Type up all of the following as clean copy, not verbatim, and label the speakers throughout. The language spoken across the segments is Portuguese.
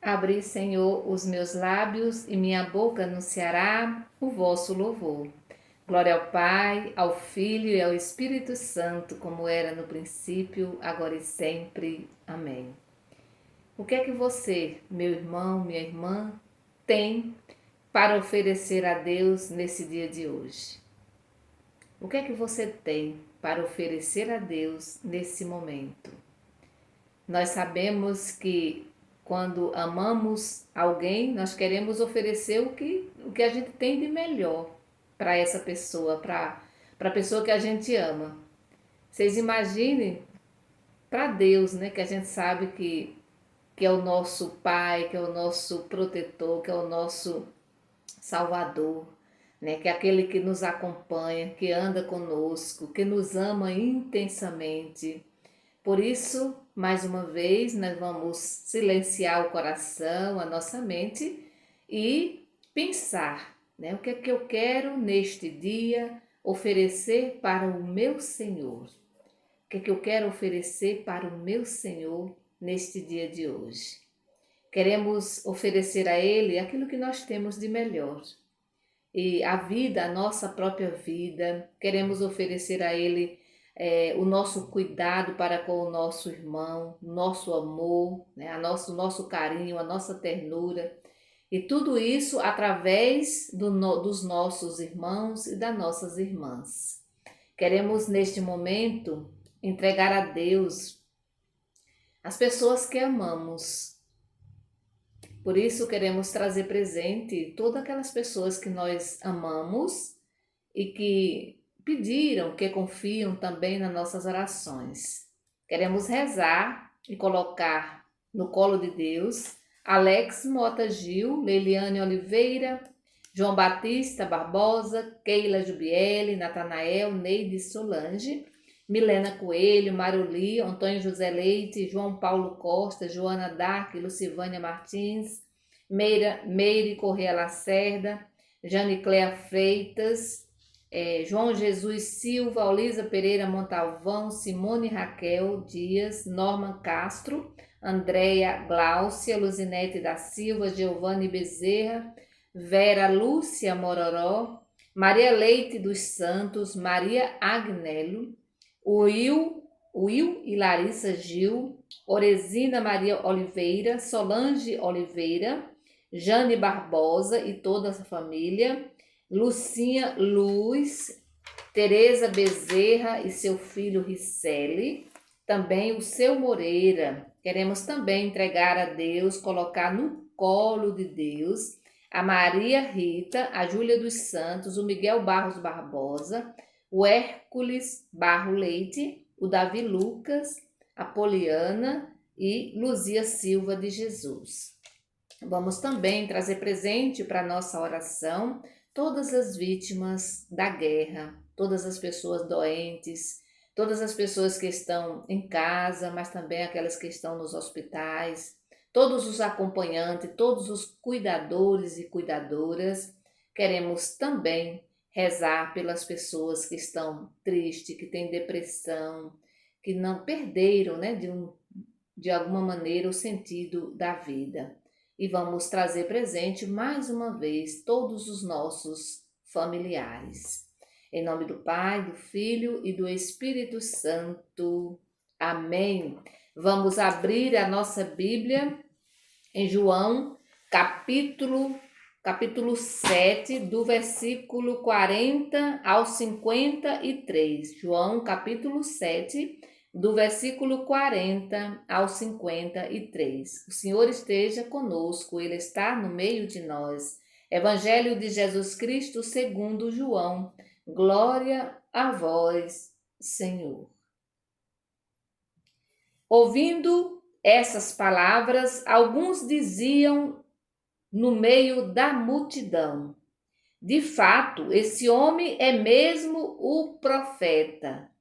Speaker 1: Abri, Senhor, os meus lábios e minha boca anunciará o vosso louvor. Glória ao Pai, ao Filho e ao Espírito Santo, como era no princípio, agora e sempre. Amém. O que é que você, meu irmão, minha irmã, tem para oferecer a Deus nesse dia de hoje? O que é que você tem para oferecer a Deus nesse momento? Nós sabemos que quando amamos alguém, nós queremos oferecer o que a gente tem de melhor para essa pessoa, para a pessoa que a gente ama. Vocês imaginem para Deus, né, que a gente sabe que é o nosso Pai, que é o nosso protetor, que é o nosso Salvador, né, que é aquele que nos acompanha, que anda conosco, que nos ama intensamente. Por isso, mais uma vez, nós vamos silenciar o coração, a nossa mente e pensar, né? O que é que eu quero neste dia oferecer para o meu Senhor? O que é que eu quero oferecer para o meu Senhor neste dia de hoje? Queremos oferecer a Ele aquilo que nós temos de melhor. E a vida, a nossa própria vida, queremos oferecer a Ele o nosso cuidado para com o nosso irmão, nosso amor, né, o nosso carinho, a nossa ternura. E tudo isso através dos nossos irmãos e das nossas irmãs. Queremos, neste momento, entregar a Deus as pessoas que amamos. Por isso, queremos trazer presente todas aquelas pessoas que nós amamos e que pediram, que confiam também nas nossas orações. Queremos rezar e colocar no colo de Deus Alex Mota Gil, Leiliane Oliveira, João Batista Barbosa, Keila Jubiele, Natanael, Neide Solange, Milena Coelho, Maruli, Antônio José Leite, João Paulo Costa, Joana Dark, Lucivânia Martins, Meire Correia Lacerda, Janicléa Freitas, João Jesus Silva, Olisa Pereira Montalvão, Simone Raquel Dias, Norman Castro, Andréia Gláucia, Luzinete da Silva, Giovanni Bezerra, Vera Lúcia Mororó, Maria Leite dos Santos, Maria Agnello, Will e Larissa Gil, Oresina Maria Oliveira, Solange Oliveira, Jane Barbosa e toda essa família, Lucinha Luz, Tereza Bezerra e seu filho Ricelli, também o seu Moreira. Queremos também entregar a Deus, colocar no colo de Deus a Maria Rita, a Júlia dos Santos, o Miguel Barros Barbosa, o Hércules Barro Leite, o Davi Lucas, a Poliana e Luzia Silva de Jesus. Vamos também trazer presente para a nossa oração todas as vítimas da guerra, todas as pessoas doentes, todas as pessoas que estão em casa, mas também aquelas que estão nos hospitais, todos os acompanhantes, todos os cuidadores e cuidadoras. Queremos também rezar pelas pessoas que estão tristes, que têm depressão, que não perderam, né, de alguma maneira o sentido da vida. E vamos trazer presente mais uma vez todos os nossos familiares. Em nome do Pai, do Filho e do Espírito Santo. Amém. Vamos abrir a nossa Bíblia em João, capítulo 7, do versículo 40 ao 53. João, capítulo 7, do versículo 40 ao 53. O Senhor esteja conosco, Ele está no meio de nós. Evangelho de Jesus Cristo segundo João. Glória a vós, Senhor. Ouvindo essas palavras, alguns diziam no meio da multidão: de fato, esse homem é mesmo o profeta.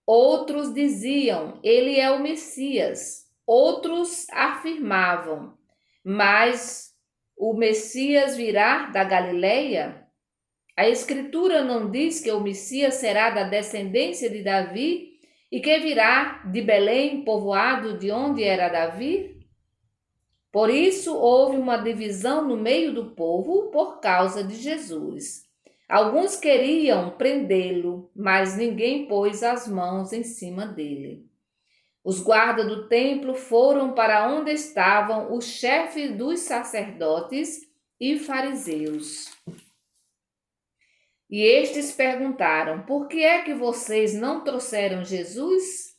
Speaker 1: Outros diziam: ele é o Messias. Outros afirmavam: mas o Messias virá da Galileia? A Escritura não diz que o Messias será da descendência de Davi e que virá de Belém, povoado de onde era Davi? Por isso houve uma divisão no meio do povo por causa de Jesus. Alguns queriam prendê-lo, mas ninguém pôs as mãos em cima dele. Os guardas do templo foram para onde estavam os chefes dos sacerdotes e fariseus. E estes perguntaram: por que é que vocês não trouxeram Jesus?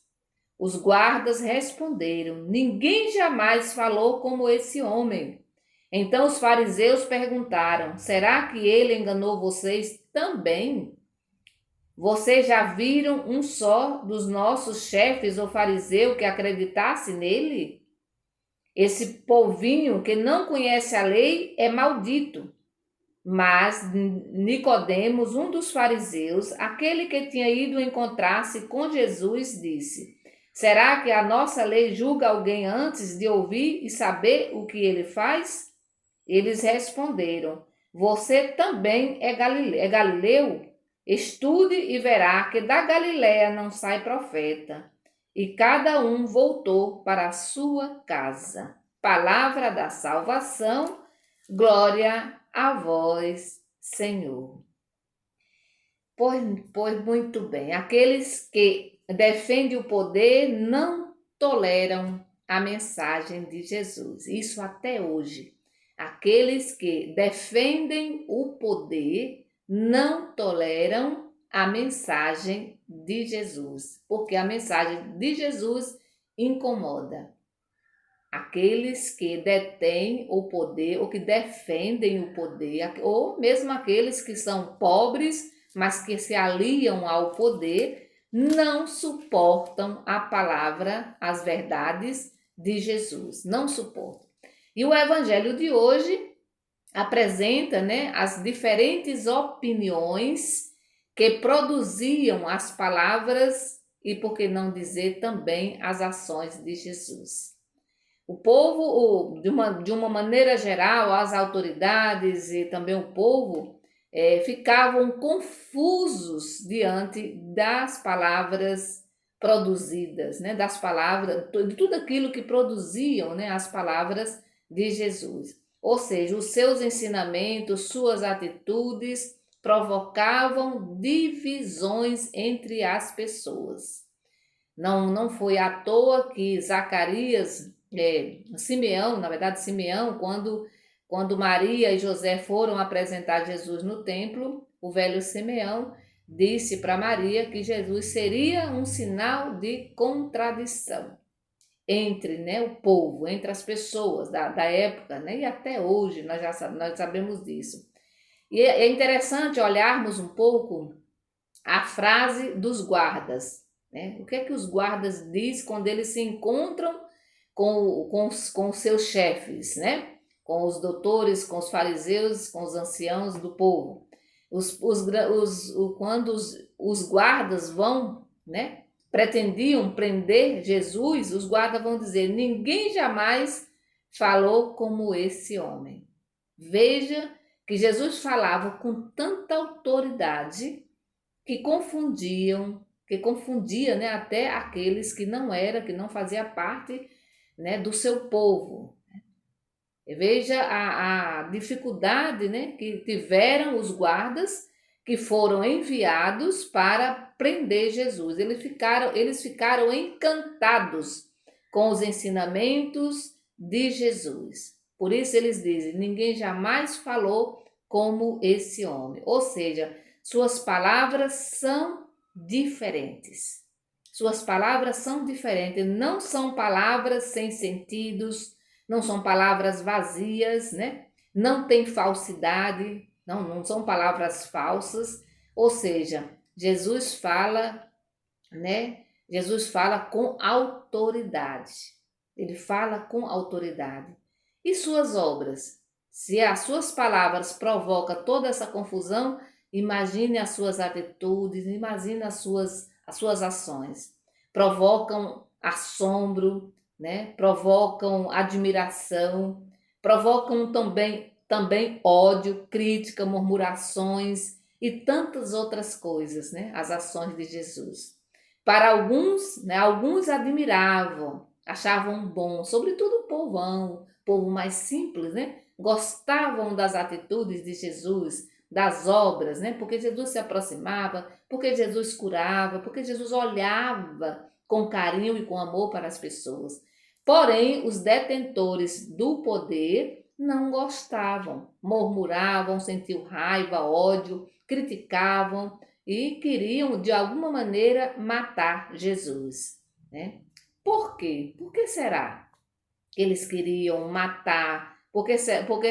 Speaker 1: Os guardas responderam: ninguém jamais falou como esse homem. Então os fariseus perguntaram: será que ele enganou vocês também? Vocês já viram um só dos nossos chefes ou fariseu que acreditasse nele? Esse povinho que não conhece a lei é maldito. Mas Nicodemos, um dos fariseus, aquele que tinha ido encontrar-se com Jesus, disse: será que a nossa lei julga alguém antes de ouvir e saber o que ele faz? Eles responderam: você também é galileu? Estude e verá que da Galiléia não sai profeta. E cada um voltou para a sua casa. Palavra da salvação, glória a vós, Senhor. Pois muito bem, aqueles que defendem o poder não toleram a mensagem de Jesus. Isso até hoje. Aqueles que defendem o poder não toleram a mensagem de Jesus, porque a mensagem de Jesus incomoda. Aqueles que detêm o poder, ou que defendem o poder, ou mesmo aqueles que são pobres, mas que se aliam ao poder, não suportam a palavra, as verdades de Jesus, não suportam. E o evangelho de hoje apresenta, né, as diferentes opiniões que produziam as palavras e, por que não dizer, também as ações de Jesus. O povo, de uma maneira geral, as autoridades e também o povo ficavam confusos diante das palavras produzidas, né? Das palavras, de tudo aquilo que produziam, né? As palavras de Jesus. Ou seja, os seus ensinamentos, suas atitudes provocavam divisões entre as pessoas. Não foi à toa que Zacarias, Simeão, na verdade Simeão, quando Maria e José foram apresentar Jesus no templo, o velho Simeão disse para Maria que Jesus seria um sinal de contradição entre, né, o povo, entre as pessoas da época, né, e até hoje nós sabemos disso. E é interessante olharmos um pouco a frase dos guardas, né? O que é que os guardas dizem quando eles se encontram com os seus chefes, né? Com os doutores, com os fariseus, com os anciãos do povo. Quando os guardas vão, né? Pretendiam prender Jesus, os guardas vão dizer: ninguém jamais falou como esse homem. Veja que Jesus falava com tanta autoridade que confundia, né, até aqueles que não fazia parte, né, do seu povo. Veja a dificuldade, né, que tiveram os guardas que foram enviados para prender Jesus. Eles ficaram encantados com os ensinamentos de Jesus. Por isso eles dizem: ninguém jamais falou como esse homem. Ou seja, suas palavras são diferentes. Suas palavras são diferentes, não são palavras sem sentidos, não são palavras vazias, né? Não tem falsidade, não são palavras falsas. Ou seja, Jesus fala, né? Jesus fala com autoridade. Ele fala com autoridade. E suas obras? Se as suas palavras provocam toda essa confusão, imagine as suas atitudes, imagine as suas ações. Provocam assombro, né? Provocam admiração, provocam também ódio, crítica, murmurações e tantas outras coisas, né? As ações de Jesus. Para alguns, né, alguns admiravam, achavam bom, sobretudo o povão, povo mais simples, né? Gostavam das atitudes de Jesus, das obras, né? Porque Jesus se aproximava, porque Jesus curava, porque Jesus olhava com carinho e com amor para as pessoas. Porém, os detentores do poder não gostavam, murmuravam, sentiam raiva, ódio, criticavam e queriam de alguma maneira matar Jesus, né? Por quê? Por que será que eles queriam matar? Por que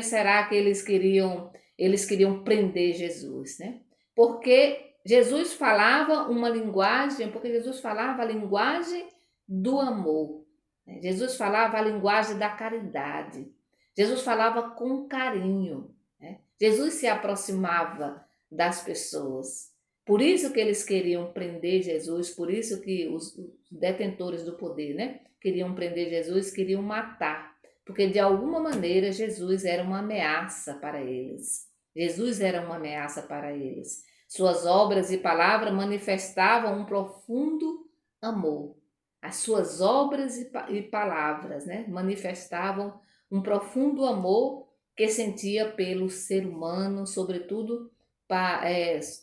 Speaker 1: será que eles queriam prender Jesus, né? Porque Jesus falava uma linguagem, porque Jesus falava a linguagem do amor, né? Jesus falava a linguagem da caridade. Jesus falava com carinho, né? Jesus se aproximava das pessoas. Por isso que eles queriam prender Jesus, por isso que os detentores do poder, né, queriam prender Jesus, queriam matar, porque de alguma maneira Jesus era uma ameaça para eles. Jesus era uma ameaça para eles. Suas obras e palavras manifestavam um profundo amor. As suas obras e palavras, né, manifestavam um profundo amor que sentia pelo ser humano, sobretudo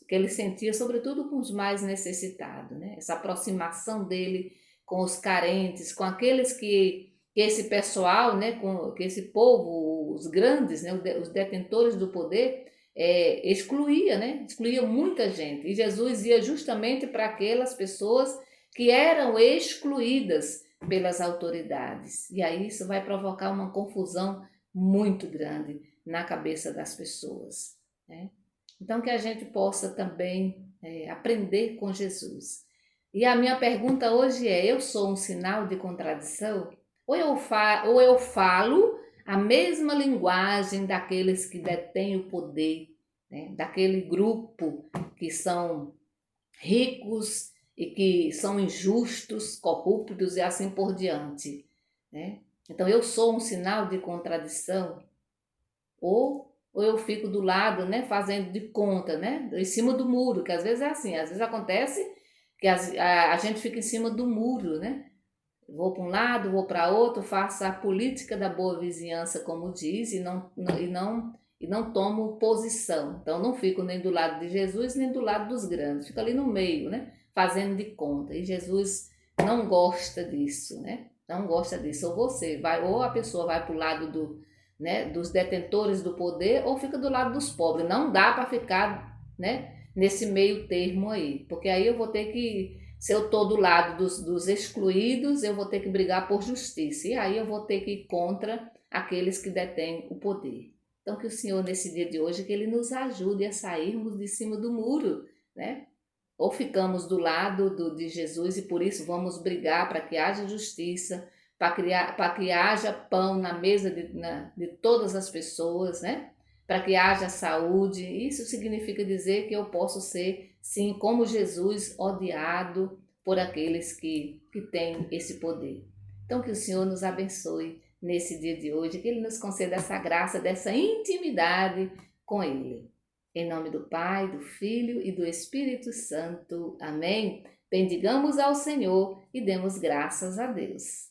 Speaker 1: que ele sentia sobretudo com os mais necessitados, né? Essa aproximação dele com os carentes, com aqueles que esse pessoal, né, que esse povo, os grandes, né, os detentores do poder, excluía, né? Excluía muita gente. E Jesus ia justamente para aquelas pessoas que eram excluídas pelas autoridades. E aí isso vai provocar uma confusão muito grande na cabeça das pessoas, né? Então, que a gente possa também aprender com Jesus. E a minha pergunta hoje é: eu sou um sinal de contradição? Ou eu falo a mesma linguagem daqueles que detêm o poder, né? Daquele grupo que são ricos e que são injustos, corruptos e assim por diante, né? Então, eu sou um sinal de contradição? Ou eu fico do lado, né, fazendo de conta, né, em cima do muro, que às vezes é assim, às vezes acontece que a gente fica em cima do muro, né? Vou para um lado, vou para outro, faço a política da boa vizinhança, como diz, e não tomo posição. Então não fico nem do lado de Jesus, nem do lado dos grandes, fico ali no meio, né, fazendo de conta. E Jesus não gosta disso, né? Não gosta disso. Ou você vai, ou a pessoa vai para o lado né, dos detentores do poder, ou fica do lado dos pobres. Não dá para ficar, né, nesse meio termo aí, porque aí eu vou ter que, se eu estou do lado dos excluídos, eu vou ter que brigar por justiça, e aí eu vou ter que ir contra aqueles que detêm o poder. Então que o Senhor, nesse dia de hoje, que Ele nos ajude a sairmos de cima do muro, né? Ou ficamos do lado de Jesus e por isso vamos brigar para que haja justiça, para que haja pão na mesa de todas as pessoas, né? Para que haja saúde. Isso significa dizer que eu posso ser, sim, como Jesus, odiado por aqueles que têm esse poder. Então, que o Senhor nos abençoe nesse dia de hoje, que Ele nos conceda essa graça, dessa intimidade com Ele. Em nome do Pai, do Filho e do Espírito Santo. Amém. Bendigamos ao Senhor e demos graças a Deus.